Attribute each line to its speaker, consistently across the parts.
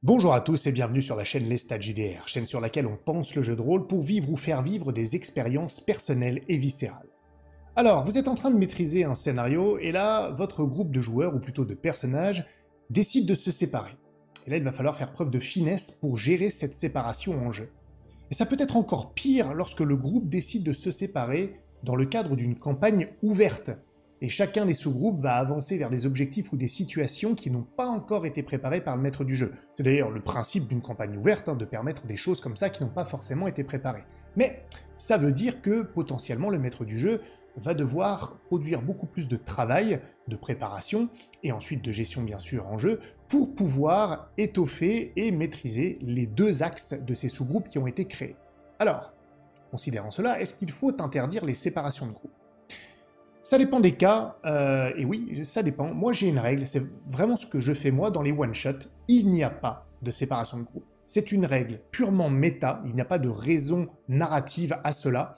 Speaker 1: Bonjour à tous et bienvenue sur la chaîne Les Stats JDR, chaîne sur laquelle on pense le jeu de rôle pour vivre ou faire vivre des expériences personnelles et viscérales. Alors, vous êtes en train de maîtriser un scénario et là, votre groupe de joueurs, ou plutôt de personnages, décide de se séparer. Et là, il va falloir faire preuve de finesse pour gérer cette séparation en jeu. Et ça peut être encore pire lorsque le groupe décide de se séparer dans le cadre d'une campagne ouverte. Et chacun des sous-groupes va avancer vers des objectifs ou des situations qui n'ont pas encore été préparées par le maître du jeu. C'est d'ailleurs le principe d'une campagne ouverte, de permettre des choses comme ça qui n'ont pas forcément été préparées. Mais ça veut dire que potentiellement le maître du jeu va devoir produire beaucoup plus de travail, de préparation, et ensuite de gestion bien sûr en jeu, pour pouvoir étoffer et maîtriser les deux axes de ces sous-groupes qui ont été créés. Alors, considérant cela, est-ce qu'il faut interdire les séparations de groupes ? Ça dépend des cas, et oui, ça dépend. Moi, j'ai une règle, c'est vraiment ce que je fais moi dans les one-shots. Il n'y a pas de séparation de groupe. C'est une règle purement méta, il n'y a pas de raison narrative à cela.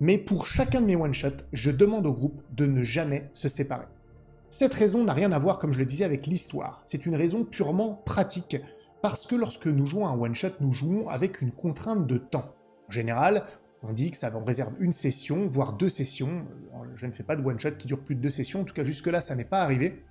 Speaker 1: Mais pour chacun de mes one-shots, je demande au groupe de ne jamais se séparer. Cette raison n'a rien à voir, comme je le disais, avec l'histoire. C'est une raison purement pratique, parce que lorsque nous jouons un one-shot, nous jouons avec une contrainte de temps. En général, on dit que ça on réserve une session, voire deux sessions. Je ne fais pas de one-shot qui dure plus de deux sessions, en tout cas jusque-là ça n'est pas arrivé.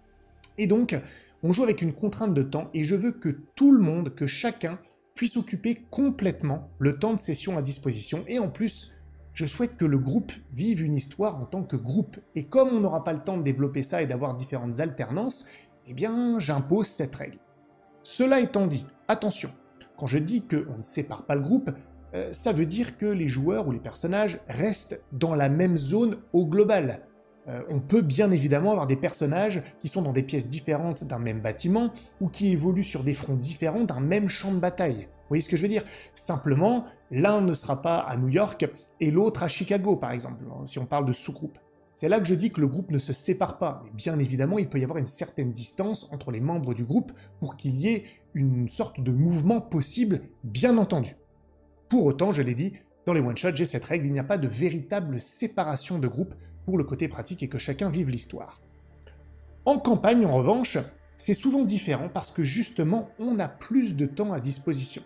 Speaker 1: Et donc, on joue avec une contrainte de temps, et je veux que tout le monde, que chacun, puisse occuper complètement le temps de session à disposition, et en plus, je souhaite que le groupe vive une histoire en tant que groupe. Et comme on n'aura pas le temps de développer ça et d'avoir différentes alternances, eh bien, j'impose cette règle. Cela étant dit, attention, quand je dis qu'on ne sépare pas le groupe, ça veut dire que les joueurs ou les personnages restent dans la même zone au global. On peut bien évidemment avoir des personnages qui sont dans des pièces différentes d'un même bâtiment, ou qui évoluent sur des fronts différents d'un même champ de bataille. Vous voyez ce que je veux dire? Simplement, l'un ne sera pas à New York et l'autre à Chicago, par exemple, si on parle de sous-groupe. C'est là que je dis que le groupe ne se sépare pas, mais bien évidemment, il peut y avoir une certaine distance entre les membres du groupe pour qu'il y ait une sorte de mouvement possible, bien entendu. Pour autant, je l'ai dit, dans les one-shots, j'ai cette règle, il n'y a pas de véritable séparation de groupe pour le côté pratique et que chacun vive l'histoire. En campagne, en revanche, c'est souvent différent parce que justement, on a plus de temps à disposition.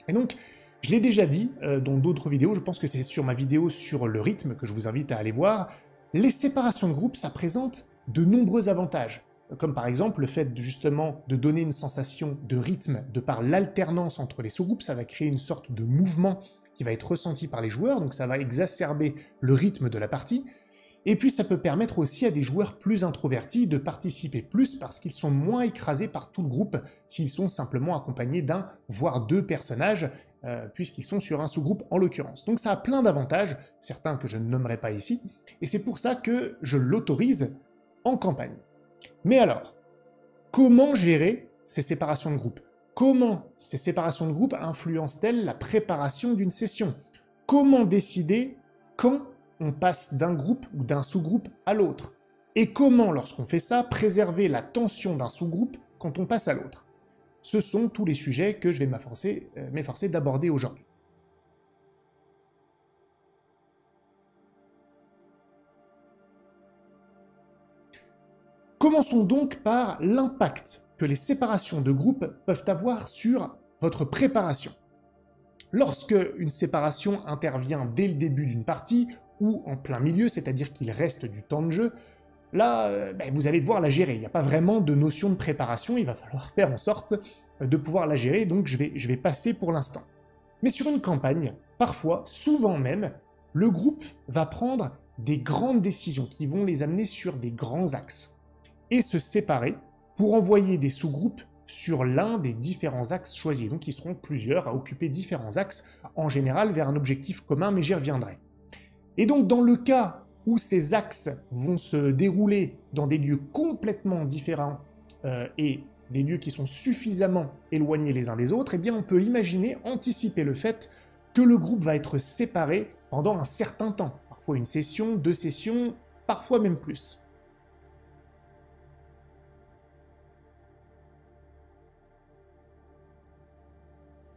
Speaker 1: Et donc, je l'ai déjà dit dans d'autres vidéos, je pense que c'est sur ma vidéo sur le rythme que je vous invite à aller voir, les séparations de groupe, ça présente de nombreux avantages. Comme par exemple le fait justement de donner une sensation de rythme de par l'alternance entre les sous-groupes, ça va créer une sorte de mouvement qui va être ressenti par les joueurs, donc ça va exacerber le rythme de la partie. Et puis ça peut permettre aussi à des joueurs plus introvertis de participer plus parce qu'ils sont moins écrasés par tout le groupe s'ils sont simplement accompagnés d'un, voire deux personnages, puisqu'ils sont sur un sous-groupe en l'occurrence. Donc ça a plein d'avantages, certains que je ne nommerai pas ici, et c'est pour ça que je l'autorise en campagne. Mais alors, comment gérer ces séparations de groupe? Comment ces séparations de groupe influencent-elles la préparation d'une session? Comment décider quand on passe d'un groupe ou d'un sous-groupe à l'autre? Et comment, lorsqu'on fait ça, préserver la tension d'un sous-groupe quand on passe à l'autre? Ce sont tous les sujets que je vais m'efforcer d'aborder aujourd'hui. Commençons donc par l'impact que les séparations de groupe peuvent avoir sur votre préparation. Lorsque une séparation intervient dès le début d'une partie, ou en plein milieu, c'est-à-dire qu'il reste du temps de jeu, là, vous allez devoir la gérer. Il n'y a pas vraiment de notion de préparation, il va falloir faire en sorte de pouvoir la gérer, donc je vais passer pour l'instant. Mais sur une campagne, parfois, souvent même, le groupe va prendre des grandes décisions qui vont les amener sur des grands axes et se séparer pour envoyer des sous-groupes sur l'un des différents axes choisis. Donc ils seront plusieurs à occuper différents axes, en général vers un objectif commun, mais j'y reviendrai. Et donc dans le cas où ces axes vont se dérouler dans des lieux complètement différents et des lieux qui sont suffisamment éloignés les uns des autres, eh bien on peut imaginer, anticiper le fait que le groupe va être séparé pendant un certain temps. Parfois une session, deux sessions, parfois même plus.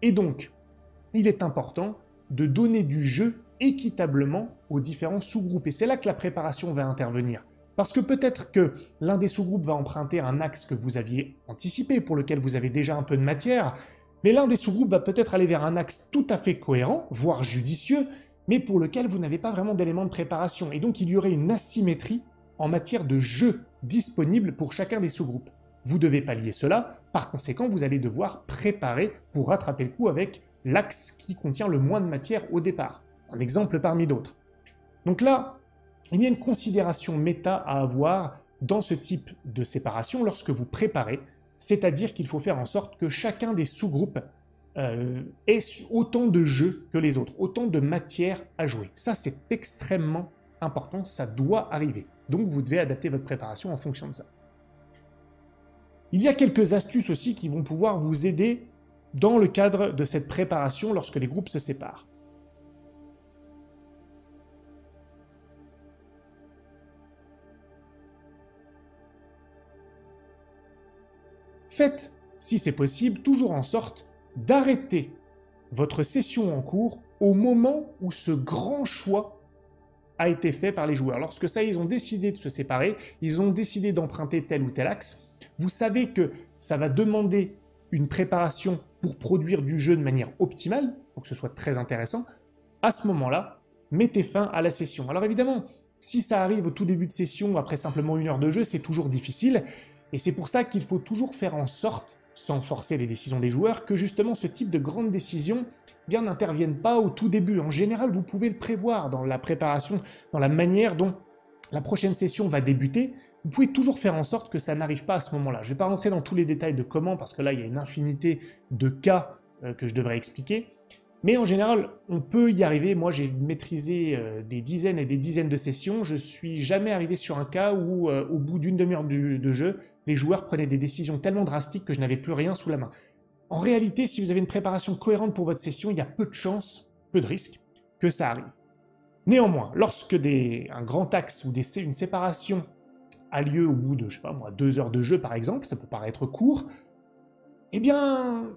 Speaker 1: Et donc, il est important de donner du jeu équitablement aux différents sous-groupes. Et c'est là que la préparation va intervenir. Parce que peut-être que l'un des sous-groupes va emprunter un axe que vous aviez anticipé, pour lequel vous avez déjà un peu de matière, mais l'un des sous-groupes va peut-être aller vers un axe tout à fait cohérent, voire judicieux, mais pour lequel vous n'avez pas vraiment d'éléments de préparation. Et donc il y aurait une asymétrie en matière de jeu disponible pour chacun des sous-groupes. Vous devez pallier cela, par conséquent vous allez devoir préparer pour rattraper le coup avec l'axe qui contient le moins de matière au départ. Un exemple parmi d'autres. Donc là, il y a une considération méta à avoir dans ce type de séparation lorsque vous préparez, c'est-à-dire qu'il faut faire en sorte que chacun des sous-groupes ait autant de jeux que les autres, autant de matière à jouer. Ça, c'est extrêmement important, ça doit arriver. Donc vous devez adapter votre préparation en fonction de ça. Il y a quelques astuces aussi qui vont pouvoir vous aider dans le cadre de cette préparation lorsque les groupes se séparent. Faites, si c'est possible, toujours en sorte d'arrêter votre session en cours au moment où ce grand choix a été fait par les joueurs. Lorsque ça, ils ont décidé de se séparer, ils ont décidé d'emprunter tel ou tel axe, vous savez que ça va demander une préparation pour produire du jeu de manière optimale, pour que ce soit très intéressant. À ce moment-là, mettez fin à la session. Alors évidemment, si ça arrive au tout début de session, après simplement 1 heure de jeu, c'est toujours difficile, et c'est pour ça qu'il faut toujours faire en sorte, sans forcer les décisions des joueurs, que justement ce type de grandes décisions n'interviennent pas au tout début. En général, vous pouvez le prévoir dans la préparation, dans la manière dont la prochaine session va débuter. Vous pouvez toujours faire en sorte que ça n'arrive pas à ce moment-là. Je ne vais pas rentrer dans tous les détails de comment, parce que là, il y a une infinité de cas que je devrais expliquer. Mais en général, on peut y arriver. Moi, j'ai maîtrisé des dizaines et des dizaines de sessions. Je ne suis jamais arrivé sur un cas où, au bout d'une demi-heure de jeu, les joueurs prenaient des décisions tellement drastiques que je n'avais plus rien sous la main. En réalité, si vous avez une préparation cohérente pour votre session, il y a peu de chances, peu de risques que ça arrive. Néanmoins, lorsque un grand axe ou une séparation a lieu au bout de, je sais pas moi, 2 heures de jeu par exemple, ça peut paraître court, eh bien,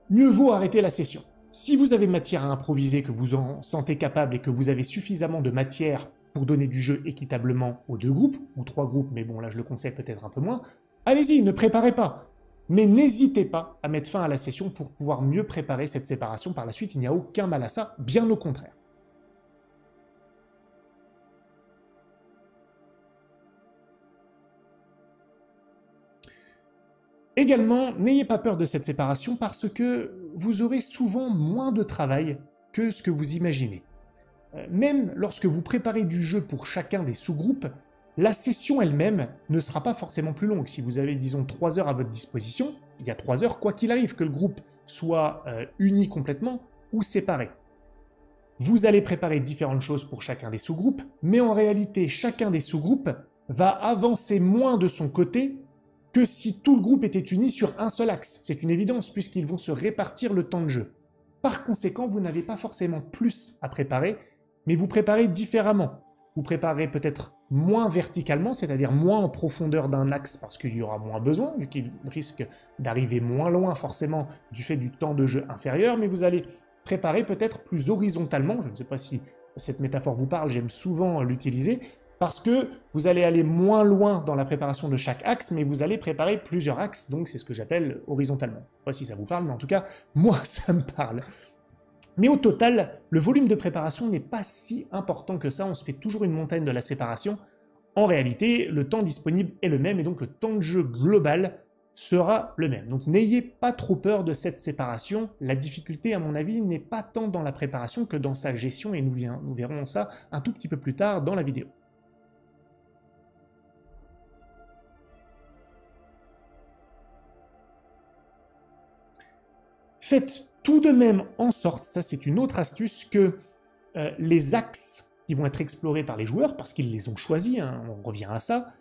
Speaker 1: mieux vaut arrêter la session. Si vous avez matière à improviser, que vous en sentez capable et que vous avez suffisamment de matière pour donner du jeu équitablement aux 2 groupes, ou 3 groupes, mais bon là je le conseille peut-être un peu moins, allez-y, ne préparez pas. Mais n'hésitez pas à mettre fin à la session pour pouvoir mieux préparer cette séparation par la suite, il n'y a aucun mal à ça, bien au contraire. Également, n'ayez pas peur de cette séparation parce que vous aurez souvent moins de travail que ce que vous imaginez. Même lorsque vous préparez du jeu pour chacun des sous-groupes, la session elle-même ne sera pas forcément plus longue. Si vous avez, disons, 3 heures à votre disposition, il y a 3 heures, quoi qu'il arrive, que le groupe soit uni complètement ou séparé. Vous allez préparer différentes choses pour chacun des sous-groupes, mais en réalité, chacun des sous-groupes va avancer moins de son côté que si tout le groupe était uni sur un seul axe. C'est une évidence, puisqu'ils vont se répartir le temps de jeu. Par conséquent, vous n'avez pas forcément plus à préparer, mais vous préparez différemment. Vous préparez peut-être moins verticalement, c'est-à-dire moins en profondeur d'un axe parce qu'il y aura moins besoin, vu qu'il risque d'arriver moins loin forcément du fait du temps de jeu inférieur, mais vous allez préparer peut-être plus horizontalement. Je ne sais pas si cette métaphore vous parle, j'aime souvent l'utiliser, parce que vous allez aller moins loin dans la préparation de chaque axe, mais vous allez préparer plusieurs axes, donc c'est ce que j'appelle horizontalement. Je ne sais pas si ça vous parle, mais en tout cas, moi, ça me parle. Mais au total, le volume de préparation n'est pas si important que ça, on se fait toujours une montagne de la séparation. En réalité, le temps disponible est le même, et donc le temps de jeu global sera le même. Donc n'ayez pas trop peur de cette séparation. La difficulté, à mon avis, n'est pas tant dans la préparation que dans sa gestion, et nous verrons ça un tout petit peu plus tard dans la vidéo. Faites tout de même en sorte, ça c'est une autre astuce, que les axes qui vont être explorés par les joueurs, parce qu'ils les ont choisis, hein, on revient à ça,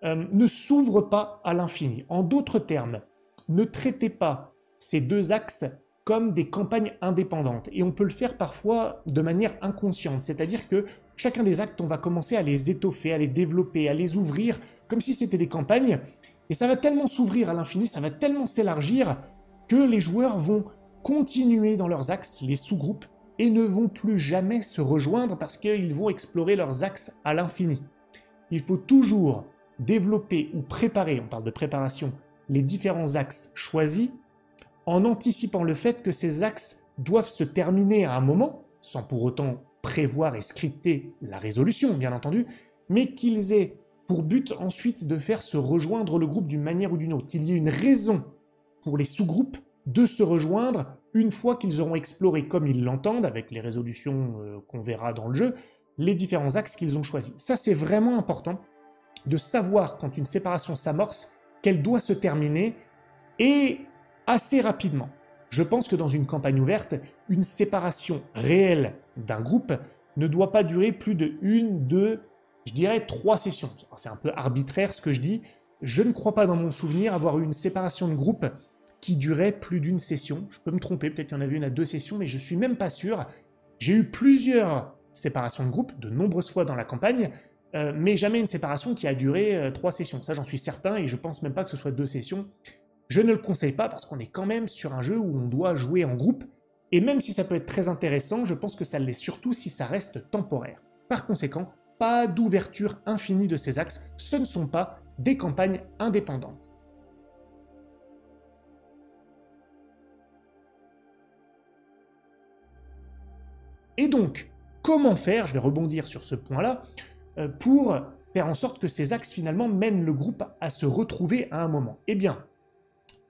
Speaker 1: ne s'ouvrent pas à l'infini. En d'autres termes, ne traitez pas ces 2 axes comme des campagnes indépendantes. Et on peut le faire parfois de manière inconsciente, c'est-à-dire que chacun des actes, on va commencer à les étoffer, à les développer, à les ouvrir, comme si c'était des campagnes, et ça va tellement s'ouvrir à l'infini, ça va tellement s'élargir, que les joueurs vont continuer dans leurs axes, les sous-groupes, et ne vont plus jamais se rejoindre parce qu'ils vont explorer leurs axes à l'infini. il faut toujours développer ou préparer, on parle de préparation, les différents axes choisis en anticipant le fait que ces axes doivent se terminer à un moment, sans pour autant prévoir et scripter la résolution, bien entendu, mais qu'ils aient pour but ensuite de faire se rejoindre le groupe d'une manière ou d'une autre, qu'il y ait une raison pour les sous-groupes de se rejoindre une fois qu'ils auront exploré comme ils l'entendent, avec les résolutions qu'on verra dans le jeu, les différents axes qu'ils ont choisis. Ça, c'est vraiment important de savoir quand une séparation s'amorce, qu'elle doit se terminer, et assez rapidement. Je pense que dans une campagne ouverte, une séparation réelle d'un groupe ne doit pas durer plus de 1, 2, je dirais 3 sessions. C'est un peu arbitraire ce que je dis. Je ne crois pas dans mon souvenir avoir eu une séparation de groupe qui durait plus d'une session. Je peux me tromper, peut-être qu'il y en avait une à 2 sessions, mais je ne suis même pas sûr. J'ai eu plusieurs séparations de groupe, de nombreuses fois dans la campagne, mais jamais une séparation qui a duré 3 sessions. Ça, j'en suis certain, et je pense même pas que ce soit 2 sessions. Je ne le conseille pas parce qu'on est quand même sur un jeu où on doit jouer en groupe, et même si ça peut être très intéressant, je pense que ça l'est surtout si ça reste temporaire. Par conséquent, pas d'ouverture infinie de ces axes, ce ne sont pas des campagnes indépendantes. Et donc, comment faire, je vais rebondir sur ce point-là, pour faire en sorte que ces axes finalement mènent le groupe à se retrouver à un moment? Eh bien,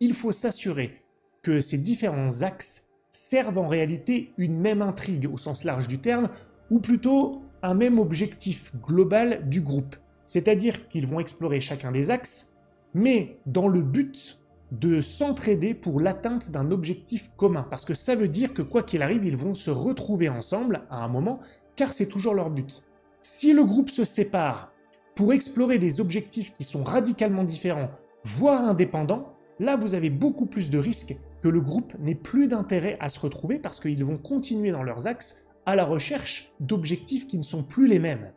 Speaker 1: il faut s'assurer que ces différents axes servent en réalité une même intrigue au sens large du terme, ou plutôt un même objectif global du groupe. C'est-à-dire qu'ils vont explorer chacun des axes, mais dans le but de s'entraider pour l'atteinte d'un objectif commun. Parce que ça veut dire que quoi qu'il arrive, ils vont se retrouver ensemble à un moment, car c'est toujours leur but. Si le groupe se sépare pour explorer des objectifs qui sont radicalement différents, voire indépendants, là vous avez beaucoup plus de risques que le groupe n'ait plus d'intérêt à se retrouver parce qu'ils vont continuer dans leurs axes à la recherche d'objectifs qui ne sont plus les mêmes.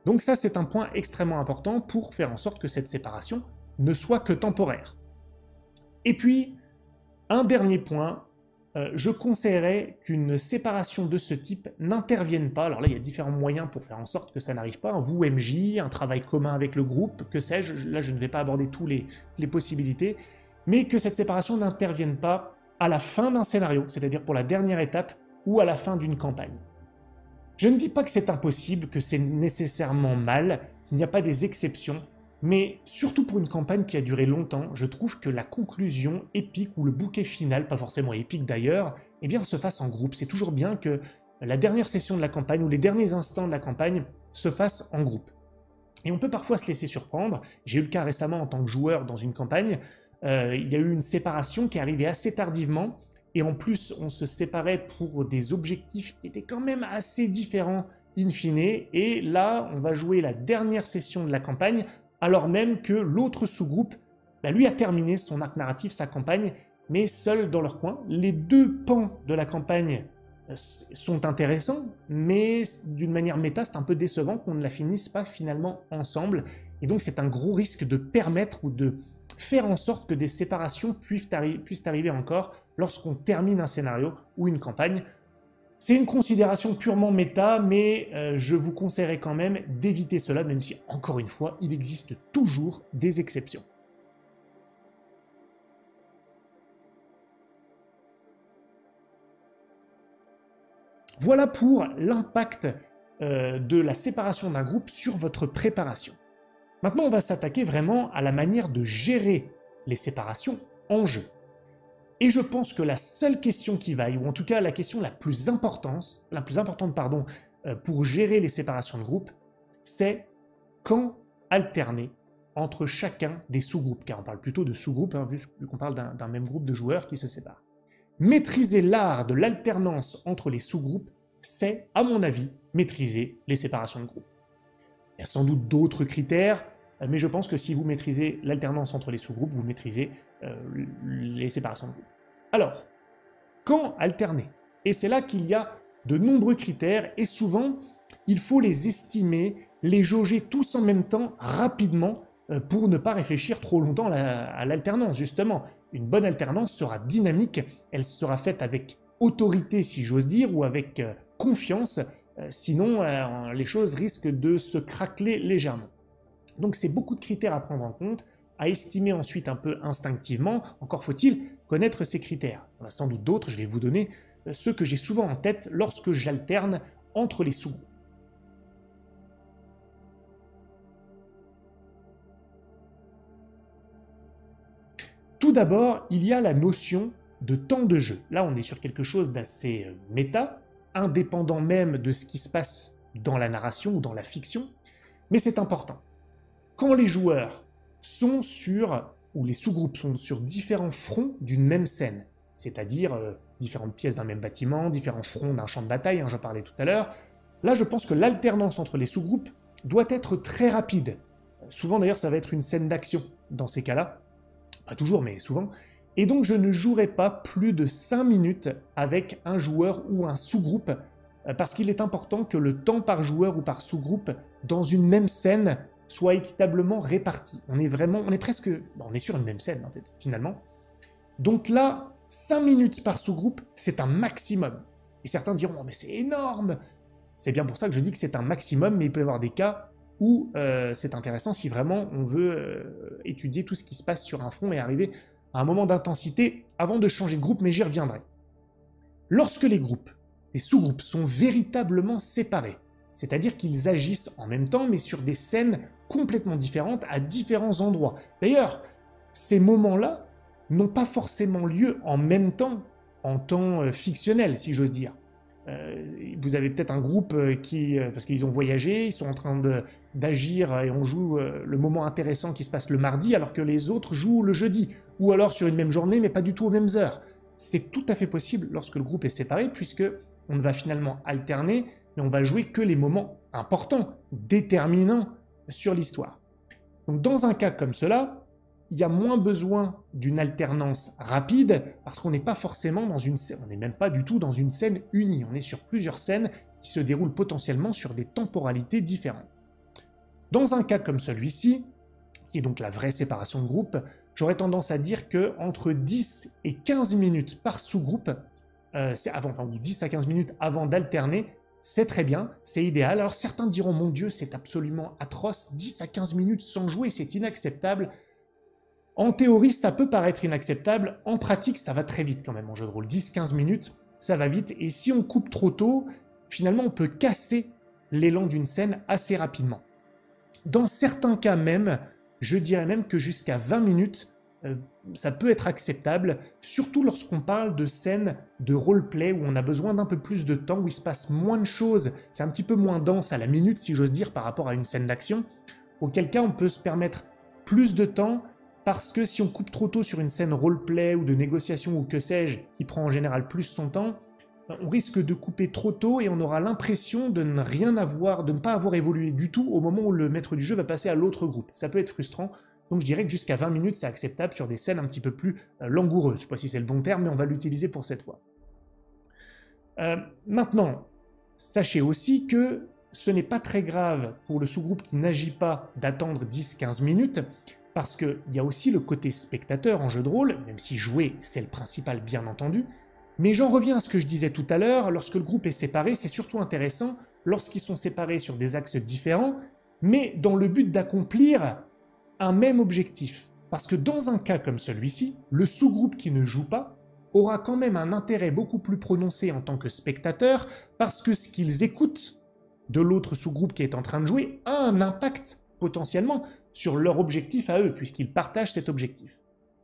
Speaker 1: Donc ça, c'est un point extrêmement important pour faire en sorte que cette séparation ne soit que temporaire. Et puis, un dernier point, je conseillerais qu'une séparation de ce type n'intervienne pas. Alors là, il y a différents moyens pour faire en sorte que ça n'arrive pas. Vous, MJ, un travail commun avec le groupe, que sais-je, là je ne vais pas aborder toutes les possibilités, mais que cette séparation n'intervienne pas à la fin d'un scénario, c'est-à-dire pour la dernière étape ou à la fin d'une campagne. Je ne dis pas que c'est impossible, que c'est nécessairement mal, qu'il n'y a pas des exceptions, mais surtout pour une campagne qui a duré longtemps, je trouve que la conclusion épique ou le bouquet final, pas forcément épique d'ailleurs, eh bien se fasse en groupe. C'est toujours bien que la dernière session de la campagne ou les derniers instants de la campagne se fassent en groupe. Et on peut parfois se laisser surprendre. J'ai eu le cas récemment en tant que joueur dans une campagne, il y a eu une séparation qui est arrivée assez tardivement, et en plus on se séparait pour des objectifs qui étaient quand même assez différents in fine, et là on va jouer la dernière session de la campagne, alors même que l'autre sous-groupe, lui a terminé son arc narratif, sa campagne, mais seul dans leur coin. Les deux pans de la campagne sont intéressants, mais d'une manière méta, c'est un peu décevant qu'on ne la finisse pas finalement ensemble, et donc c'est un gros risque de permettre ou de faire en sorte que des séparations puissent arriver encore lorsqu'on termine un scénario ou une campagne. C'est une considération purement méta, mais je vous conseillerais quand même d'éviter cela, même si, encore une fois, il existe toujours des exceptions. Voilà pour l'impact de la séparation d'un groupe sur votre préparation. Maintenant, on va s'attaquer vraiment à la manière de gérer les séparations en jeu. Et je pense que la seule question qui vaille, ou en tout cas la question la plus importante, pour gérer les séparations de groupe, c'est quand alterner entre chacun des sous-groupes, car on parle plutôt de sous-groupes, vu qu'on parle d'un même groupe de joueurs qui se séparent. Maîtriser l'art de l'alternance entre les sous-groupes, c'est, à mon avis, maîtriser les séparations de groupe. Il y a sans doute d'autres critères, mais je pense que si vous maîtrisez l'alternance entre les sous-groupes, vous maîtrisez les séparations de groupe. Alors, quand alterner? Et c'est là qu'il y a de nombreux critères, et souvent, il faut les estimer, les jauger tous en même temps, rapidement, pour ne pas réfléchir trop longtemps à l'alternance, justement. Une bonne alternance sera dynamique, elle sera faite avec autorité, si j'ose dire, ou avec confiance, sinon les choses risquent de se craqueler légèrement. Donc c'est beaucoup de critères à prendre en compte, à estimer ensuite un peu instinctivement. Encore faut-il connaître ces critères. Il y en a sans doute d'autres, je vais vous donner ceux que j'ai souvent en tête lorsque j'alterne entre les sous-groupes. Tout d'abord, il y a la notion de temps de jeu. Là, on est sur quelque chose d'assez méta, indépendant même de ce qui se passe dans la narration ou dans la fiction, mais c'est important. Quand les joueurs sont sur, ou les sous-groupes sont sur différents fronts d'une même scène, c'est-à-dire différentes pièces d'un même bâtiment, différents fronts d'un champ de bataille, j'en parlais tout à l'heure, là je pense que l'alternance entre les sous-groupes doit être très rapide. Souvent d'ailleurs ça va être une scène d'action dans ces cas-là, pas toujours mais souvent, et donc je ne jouerai pas plus de 5 minutes avec un joueur ou un sous-groupe, parce qu'il est important que le temps par joueur ou par sous-groupe dans une même scène soit équitablement réparti. On est presque, on est sur une même scène en fait, finalement. Donc là, 5 minutes par sous-groupe, c'est un maximum. Et certains diront, oh, mais c'est énorme. C'est bien pour ça que je dis que c'est un maximum, mais il peut y avoir des cas où c'est intéressant si vraiment on veut étudier tout ce qui se passe sur un front et arriver à un moment d'intensité avant de changer de groupe, mais j'y reviendrai. Lorsque les sous-groupes sont véritablement séparés, c'est-à-dire qu'ils agissent en même temps, mais sur des scènes complètement différentes à différents endroits. D'ailleurs, ces moments-là n'ont pas forcément lieu en même temps, en temps fictionnel, si j'ose dire. Vous avez peut-être un groupe parce qu'ils ont voyagé, ils sont en train d'agir et on joue le moment intéressant qui se passe le mardi, alors que les autres jouent le jeudi, ou alors sur une même journée, mais pas du tout aux mêmes heures. C'est tout à fait possible lorsque le groupe est séparé, puisque on ne va finalement alterner, mais on va jouer que les moments importants, déterminants sur l'histoire. Donc dans un cas comme cela, il y a moins besoin d'une alternance rapide, parce qu'on n'est pas forcément dans une scène, on n'est même pas du tout dans une scène unie, on est sur plusieurs scènes qui se déroulent potentiellement sur des temporalités différentes. Dans un cas comme celui-ci, qui est donc la vraie séparation de groupe, j'aurais tendance à dire que entre 10 et 15 minutes par sous-groupe, ou 10 à 15 minutes avant d'alterner, c'est très bien, c'est idéal. Alors certains diront, mon Dieu, c'est absolument atroce, 10 à 15 minutes sans jouer, c'est inacceptable. En théorie, ça peut paraître inacceptable, en pratique, ça va très vite quand même en jeu de rôle. 10-15 minutes, ça va vite, et si on coupe trop tôt, finalement on peut casser l'élan d'une scène assez rapidement. Dans certains cas même, je dirais même que jusqu'à 20 minutes, ça peut être acceptable, surtout lorsqu'on parle de scènes de roleplay où on a besoin d'un peu plus de temps, où il se passe moins de choses, c'est un petit peu moins dense à la minute, si j'ose dire, par rapport à une scène d'action, auquel cas on peut se permettre plus de temps, parce que si on coupe trop tôt sur une scène roleplay ou de négociation ou que sais-je, qui prend en général plus son temps, on risque de couper trop tôt et on aura l'impression de ne rien avoir, de ne pas avoir évolué du tout au moment où le maître du jeu va passer à l'autre groupe. Ça peut être frustrant, donc je dirais que jusqu'à 20 minutes c'est acceptable sur des scènes un petit peu plus langoureuses. Je ne sais pas si c'est le bon terme, mais on va l'utiliser pour cette fois. Maintenant, sachez aussi que ce n'est pas très grave pour le sous-groupe qui n'agit pas d'attendre 10-15 minutes, parce qu'il y a aussi le côté spectateur en jeu de rôle, même si jouer c'est le principal bien entendu, mais j'en reviens à ce que je disais tout à l'heure, lorsque le groupe est séparé, c'est surtout intéressant lorsqu'ils sont séparés sur des axes différents, mais dans le but d'accomplir un même objectif. Parce que dans un cas comme celui-ci, le sous-groupe qui ne joue pas aura quand même un intérêt beaucoup plus prononcé en tant que spectateur, parce que ce qu'ils écoutent de l'autre sous-groupe qui est en train de jouer a un impact potentiellement sur leur objectif à eux, puisqu'ils partagent cet objectif.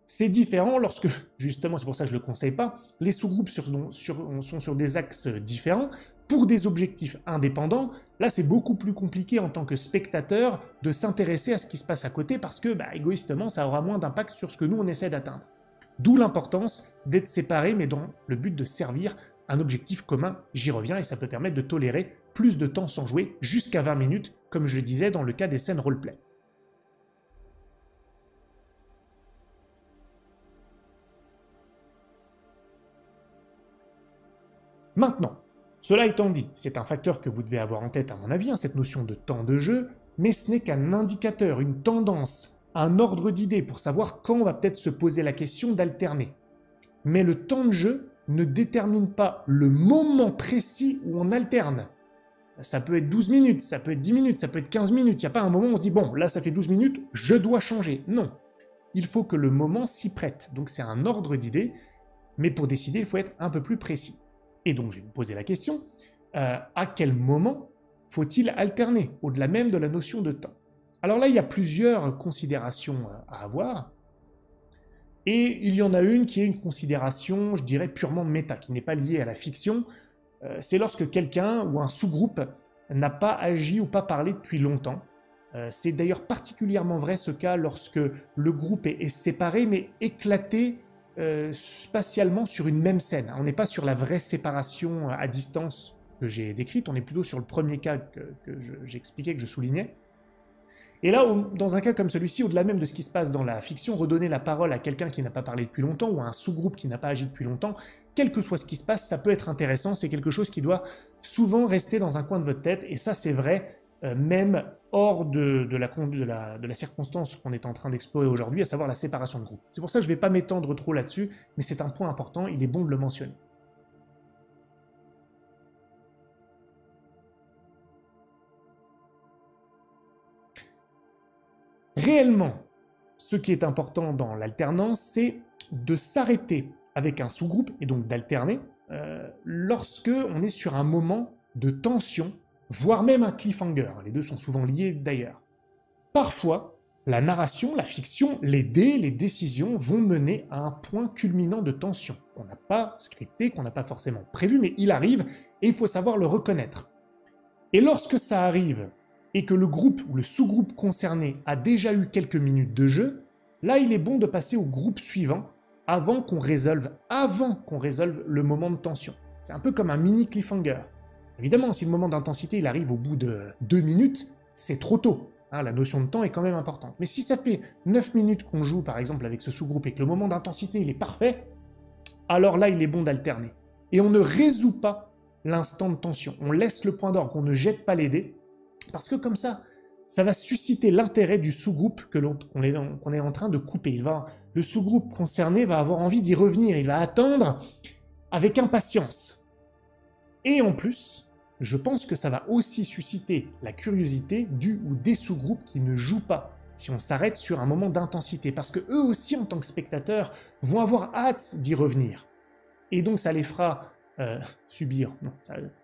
Speaker 1: C'est différent lorsque, justement, c'est pour ça que je ne le conseille pas, les sous-groupes sont sur des axes différents, pour des objectifs indépendants. Là, c'est beaucoup plus compliqué en tant que spectateur de s'intéresser à ce qui se passe à côté, parce que, égoïstement, ça aura moins d'impact sur ce que nous, on essaie d'atteindre. D'où l'importance d'être séparés, mais dans le but de servir un objectif commun. J'y reviens, et ça peut permettre de tolérer plus de temps sans jouer, jusqu'à 20 minutes, comme je le disais dans le cas des scènes roleplay. Maintenant, cela étant dit, c'est un facteur que vous devez avoir en tête à mon avis, cette notion de temps de jeu, mais ce n'est qu'un indicateur, une tendance, un ordre d'idées pour savoir quand on va peut-être se poser la question d'alterner. Mais le temps de jeu ne détermine pas le moment précis où on alterne. Ça peut être 12 minutes, ça peut être 10 minutes, ça peut être 15 minutes. Il n'y a pas un moment où on se dit, bon, là ça fait 12 minutes, je dois changer. Non. Il faut que le moment s'y prête. Donc c'est un ordre d'idées, mais pour décider, il faut être un peu plus précis. Et donc je vais vous poser la question, à quel moment faut-il alterner, au-delà même de la notion de temps? Alors là, il y a plusieurs considérations à avoir. Et il y en a une qui est une considération, je dirais, purement méta, qui n'est pas liée à la fiction. C'est lorsque quelqu'un ou un sous-groupe n'a pas agi ou pas parlé depuis longtemps. C'est d'ailleurs particulièrement vrai ce cas lorsque le groupe est séparé, mais éclaté spatialement sur une même scène. On n'est pas sur la vraie séparation à distance que j'ai décrite, on est plutôt sur le premier cas que j'expliquais, que je soulignais. Et là, dans un cas comme celui-ci, au-delà même de ce qui se passe dans la fiction, redonner la parole à quelqu'un qui n'a pas parlé depuis longtemps ou à un sous-groupe qui n'a pas agi depuis longtemps, quel que soit ce qui se passe, ça peut être intéressant, c'est quelque chose qui doit souvent rester dans un coin de votre tête, et ça c'est vrai même hors de la circonstance qu'on est en train d'explorer aujourd'hui, à savoir la séparation de groupe. C'est pour ça que je ne vais pas m'étendre trop là-dessus, mais c'est un point important, il est bon de le mentionner. Réellement, ce qui est important dans l'alternance, c'est de s'arrêter avec un sous-groupe, et donc d'alterner, lorsque on est sur un moment de tension, voire même un cliffhanger. Les deux sont souvent liés d'ailleurs. Parfois, la narration, la fiction, les dés, les décisions vont mener à un point culminant de tension, qu'on n'a pas scripté, qu'on n'a pas forcément prévu, mais il arrive, et il faut savoir le reconnaître. Et lorsque ça arrive, et que le groupe ou le sous-groupe concerné a déjà eu quelques minutes de jeu, là il est bon de passer au groupe suivant avant qu'on résolve le moment de tension. C'est un peu comme un mini cliffhanger. Évidemment, si le moment d'intensité il arrive au bout de 2 minutes, c'est trop tôt. Hein, la notion de temps est quand même importante. Mais si ça fait 9 minutes qu'on joue par exemple avec ce sous-groupe et que le moment d'intensité il est parfait, alors là il est bon d'alterner. Et on ne résout pas l'instant de tension. On laisse le point d'orgue, on ne jette pas les dés, parce que comme ça va susciter l'intérêt du sous-groupe qu'on est en train de couper. Le sous-groupe concerné va avoir envie d'y revenir, il va attendre avec impatience. Et en plus, je pense que ça va aussi susciter la curiosité du ou des sous-groupes qui ne jouent pas, si on s'arrête sur un moment d'intensité, parce que eux aussi, en tant que spectateurs, vont avoir hâte d'y revenir. Et donc ça les fera subir,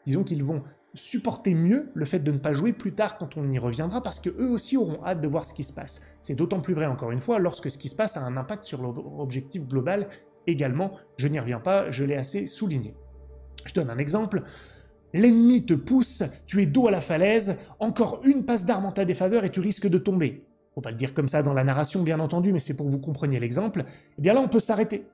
Speaker 1: disons qu'ils vont supporter mieux le fait de ne pas jouer plus tard quand on y reviendra, parce qu'eux aussi auront hâte de voir ce qui se passe. C'est d'autant plus vrai, encore une fois, lorsque ce qui se passe a un impact sur l'objectif global également. Je n'y reviens pas, je l'ai assez souligné. Je donne un exemple. L'ennemi te pousse, tu es dos à la falaise, encore une passe d'arme en ta défaveur et tu risques de tomber. Faut pas le dire comme ça dans la narration, bien entendu, mais c'est pour que vous compreniez l'exemple. Eh bien là, on peut s'arrêter.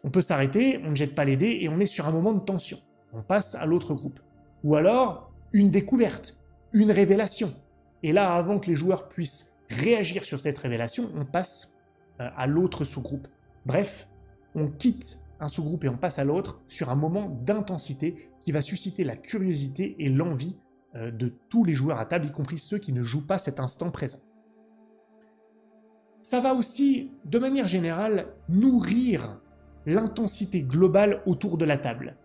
Speaker 1: On peut s'arrêter, on ne jette pas les dés et on est sur un moment de tension. On passe à l'autre groupe. Ou alors, une découverte, une révélation. Et là, avant que les joueurs puissent réagir sur cette révélation, on passe à l'autre sous-groupe. Bref, on quitte un sous-groupe et on passe à l'autre sur un moment d'intensité qui va susciter la curiosité et l'envie de tous les joueurs à table, y compris ceux qui ne jouent pas cet instant présent. Ça va aussi, de manière générale, nourrir l'intensité globale autour de la table.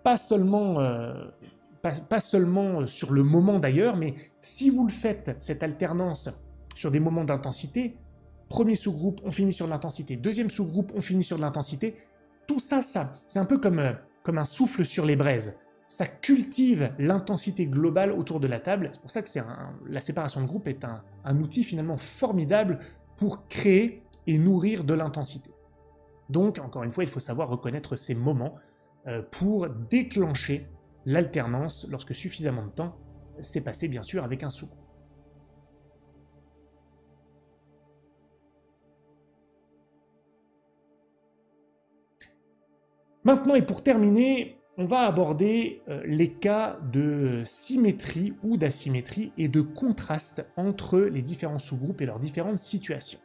Speaker 1: Pas seulement sur le moment d'ailleurs, mais si vous le faites, cette alternance sur des moments d'intensité, premier sous-groupe, on finit sur l'intensité, deuxième sous-groupe, on finit sur l'intensité, tout ça, c'est un peu comme un souffle sur les braises. Ça cultive l'intensité globale autour de la table. C'est pour ça que la séparation de groupe est un outil finalement formidable pour créer et nourrir de l'intensité. Donc, encore une fois, il faut savoir reconnaître ces moments pour déclencher l'alternance lorsque suffisamment de temps s'est passé, bien sûr, avec un sous-groupe. Maintenant, et pour terminer, on va aborder les cas de symétrie ou d'asymétrie et de contraste entre les différents sous-groupes et leurs différentes situations.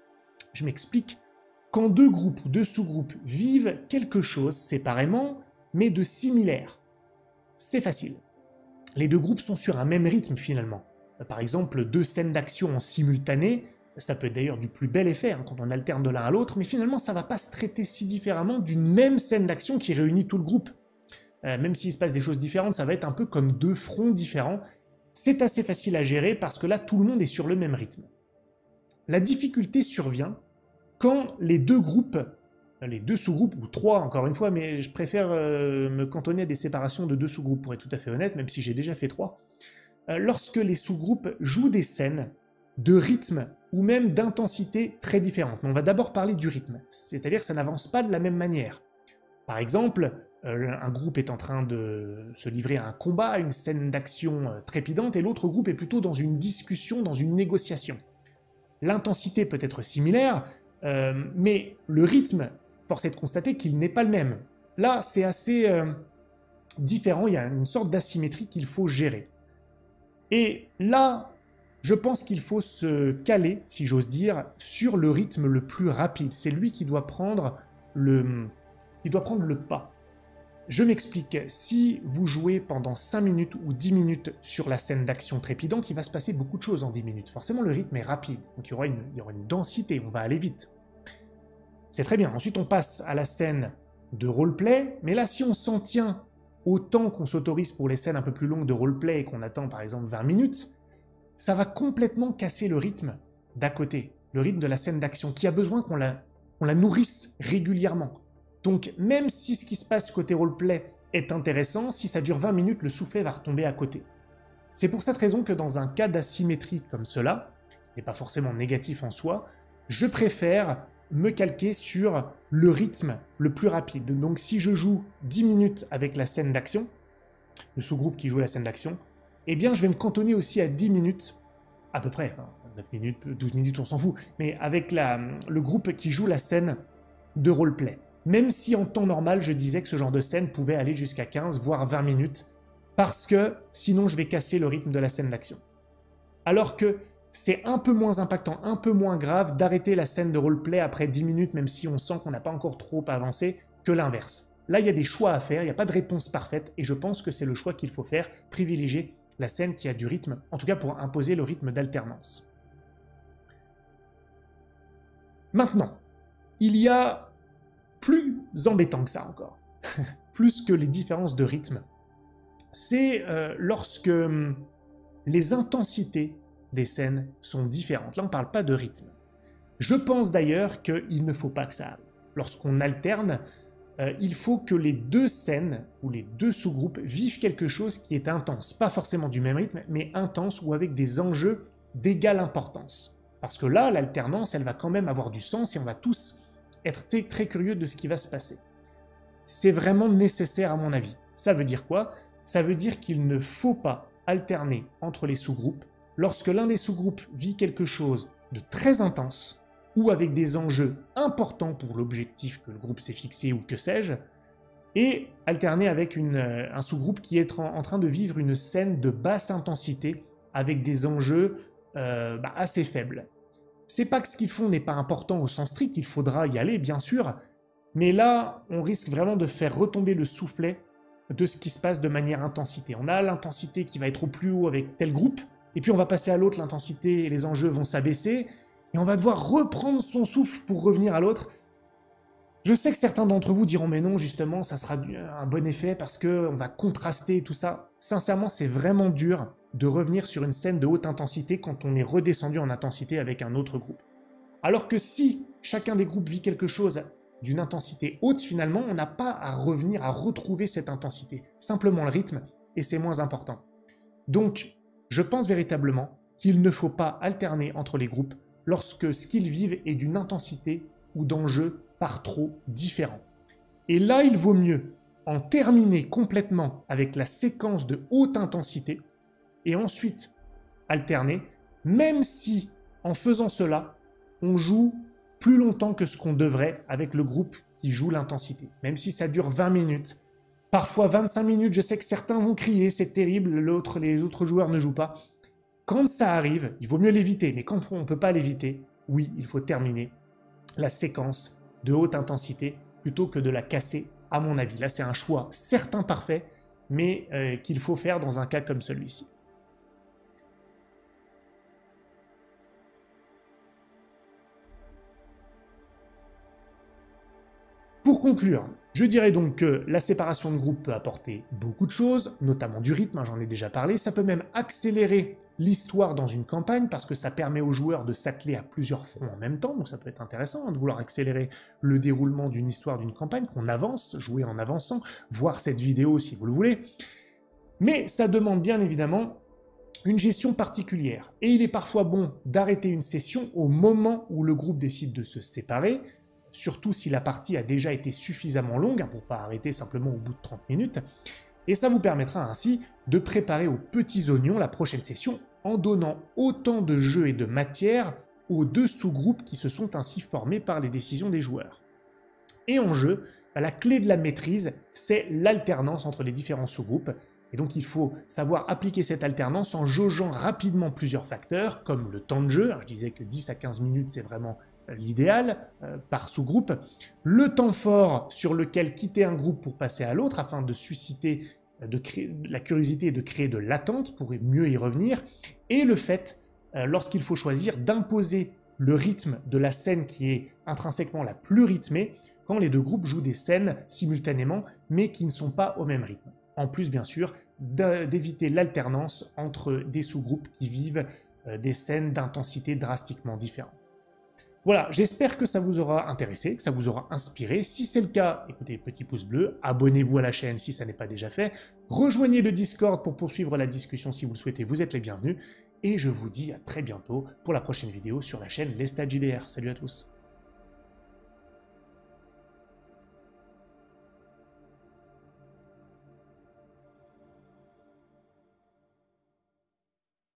Speaker 1: Je m'explique. Quand deux groupes ou deux sous-groupes vivent quelque chose séparément, mais de similaire, c'est facile. Les deux groupes sont sur un même rythme finalement. Par exemple, deux scènes d'action en simultané, ça peut être d'ailleurs du plus bel effet quand on alterne de l'un à l'autre, mais finalement ça ne va pas se traiter si différemment d'une même scène d'action qui réunit tout le groupe. Même s'il se passe des choses différentes, ça va être un peu comme deux fronts différents, c'est assez facile à gérer parce que là, tout le monde est sur le même rythme. La difficulté survient quand les deux groupes, les deux sous-groupes, ou trois encore une fois, mais je préfère me cantonner à des séparations de deux sous-groupes pour être tout à fait honnête, même si j'ai déjà fait trois, lorsque les sous-groupes jouent des scènes de rythme ou même d'intensité très différentes. Mais on va d'abord parler du rythme, c'est-à-dire que ça n'avance pas de la même manière. Par exemple, un groupe est en train de se livrer à un combat, à une scène d'action trépidante, et l'autre groupe est plutôt dans une discussion, dans une négociation. L'intensité peut être similaire, mais le rythme, force est de constater qu'il n'est pas le même. Là, c'est assez différent, il y a une sorte d'asymétrie qu'il faut gérer. Et là, je pense qu'il faut se caler, si j'ose dire, sur le rythme le plus rapide. C'est lui qui doit prendre le pas. Je m'explique, si vous jouez pendant 5 minutes ou 10 minutes sur la scène d'action trépidante, il va se passer beaucoup de choses en 10 minutes. Forcément, le rythme est rapide, donc il y aura une densité, on va aller vite. C'est très bien. Ensuite, on passe à la scène de roleplay, mais là, si on s'en tient au temps qu'on s'autorise pour les scènes un peu plus longues de roleplay et qu'on attend par exemple 20 minutes, ça va complètement casser le rythme d'à côté, le rythme de la scène d'action, qui a besoin qu'on la nourrisse régulièrement. Donc même si ce qui se passe côté roleplay est intéressant, si ça dure 20 minutes, le soufflet va retomber à côté. C'est pour cette raison que dans un cas d'asymétrie comme cela, qui n'est pas forcément négatif en soi, je préfère me calquer sur le rythme le plus rapide. Donc si je joue 10 minutes avec la scène d'action, le sous-groupe qui joue la scène d'action, eh bien je vais me cantonner aussi à 10 minutes, à peu près, enfin, 9 minutes, 12 minutes, on s'en fout, mais avec le groupe qui joue la scène de roleplay. Même si en temps normal, je disais que ce genre de scène pouvait aller jusqu'à 15, voire 20 minutes, parce que sinon je vais casser le rythme de la scène d'action. Alors que c'est un peu moins impactant, un peu moins grave d'arrêter la scène de roleplay après 10 minutes, même si on sent qu'on n'a pas encore trop avancé, que l'inverse. Là, il y a des choix à faire, il n'y a pas de réponse parfaite, et je pense que c'est le choix qu'il faut faire, privilégier la scène qui a du rythme, en tout cas pour imposer le rythme d'alternance. Maintenant, il y a plus embêtant que ça encore, plus que les différences de rythme, c'est lorsque les intensités des scènes sont différentes. Là, on ne parle pas de rythme. Je pense d'ailleurs qu'il ne faut pas que ça arrive. Lorsqu'on alterne, il faut que les deux scènes ou les deux sous-groupes vivent quelque chose qui est intense. Pas forcément du même rythme, mais intense ou avec des enjeux d'égale importance. Parce que là, l'alternance, elle va quand même avoir du sens et on va tous être très curieux de ce qui va se passer. C'est vraiment nécessaire à mon avis. Ça veut dire quoi? Ça veut dire qu'il ne faut pas alterner entre les sous-groupes lorsque l'un des sous-groupes vit quelque chose de très intense ou avec des enjeux importants pour l'objectif que le groupe s'est fixé ou que sais-je, et alterner avec un sous-groupe qui est en train de vivre une scène de basse intensité avec des enjeux assez faibles. C'est pas que ce qu'ils font n'est pas important au sens strict, il faudra y aller bien sûr, mais là on risque vraiment de faire retomber le soufflet de ce qui se passe de manière intensité. On a l'intensité qui va être au plus haut avec tel groupe, et puis on va passer à l'autre, l'intensité et les enjeux vont s'abaisser, et on va devoir reprendre son souffle pour revenir à l'autre. Je sais que certains d'entre vous diront mais non, justement, ça sera un bon effet parce qu'on va contraster tout ça. Sincèrement, c'est vraiment dur de revenir sur une scène de haute intensité quand on est redescendu en intensité avec un autre groupe. Alors que si chacun des groupes vit quelque chose d'une intensité haute, finalement, on n'a pas à revenir, à retrouver cette intensité. Simplement le rythme, et c'est moins important. Donc, je pense véritablement qu'il ne faut pas alterner entre les groupes lorsque ce qu'ils vivent est d'une intensité ou d'enjeux par trop différents. Et là, il vaut mieux en terminer complètement avec la séquence de haute intensité et ensuite alterner, même si en faisant cela, on joue plus longtemps que ce qu'on devrait avec le groupe qui joue l'intensité. Même si ça dure 20 minutes, parfois 25 minutes, je sais que certains vont crier, c'est terrible, les autres joueurs ne jouent pas. Quand ça arrive, il vaut mieux l'éviter, mais quand on ne peut pas l'éviter, oui, il faut terminer la séquence de haute intensité plutôt que de la casser, à mon avis. Là, c'est un choix certain parfait, mais qu'il faut faire dans un cas comme celui-ci. Pour conclure, Je dirais donc que la séparation de groupe peut apporter beaucoup de choses, notamment du rythme, j'en ai déjà parlé. Ça peut même accélérer l'histoire dans une campagne parce que ça permet aux joueurs de s'atteler à plusieurs fronts en même temps, donc ça peut être intéressant de vouloir accélérer le déroulement d'une histoire, d'une campagne, qu'on avance, jouer en avançant, voir cette vidéo si vous le voulez. Mais ça demande bien évidemment une gestion particulière. Et il est parfois bon d'arrêter une session au moment où le groupe décide de se séparer, surtout si la partie a déjà été suffisamment longue, pour ne pas arrêter simplement au bout de 30 minutes. Et ça vous permettra ainsi de préparer aux petits oignons la prochaine session en donnant autant de jeux et de matière aux deux sous-groupes qui se sont ainsi formés par les décisions des joueurs. Et en jeu, la clé de la maîtrise, c'est l'alternance entre les différents sous-groupes. Et donc il faut savoir appliquer cette alternance en jaugeant rapidement plusieurs facteurs, comme le temps de jeu. Alors, je disais que 10 à 15 minutes, c'est vraiment l'idéal par sous-groupe. Le temps fort sur lequel quitter un groupe pour passer à l'autre, afin de susciter la curiosité et de créer de l'attente pour mieux y revenir. Et le fait, lorsqu'il faut choisir, d'imposer le rythme de la scène qui est intrinsèquement la plus rythmée, quand les deux groupes jouent des scènes simultanément, mais qui ne sont pas au même rythme. En plus, bien sûr, d'éviter l'alternance entre des sous-groupes qui vivent des scènes d'intensité drastiquement différentes. Voilà, j'espère que ça vous aura intéressé, que ça vous aura inspiré. Si c'est le cas, écoutez, petit pouce bleu, abonnez-vous à la chaîne si ça n'est pas déjà fait, rejoignez le Discord pour poursuivre la discussion si vous le souhaitez, vous êtes les bienvenus, et je vous dis à très bientôt pour la prochaine vidéo sur la chaîne Lestat JDR. Salut à tous.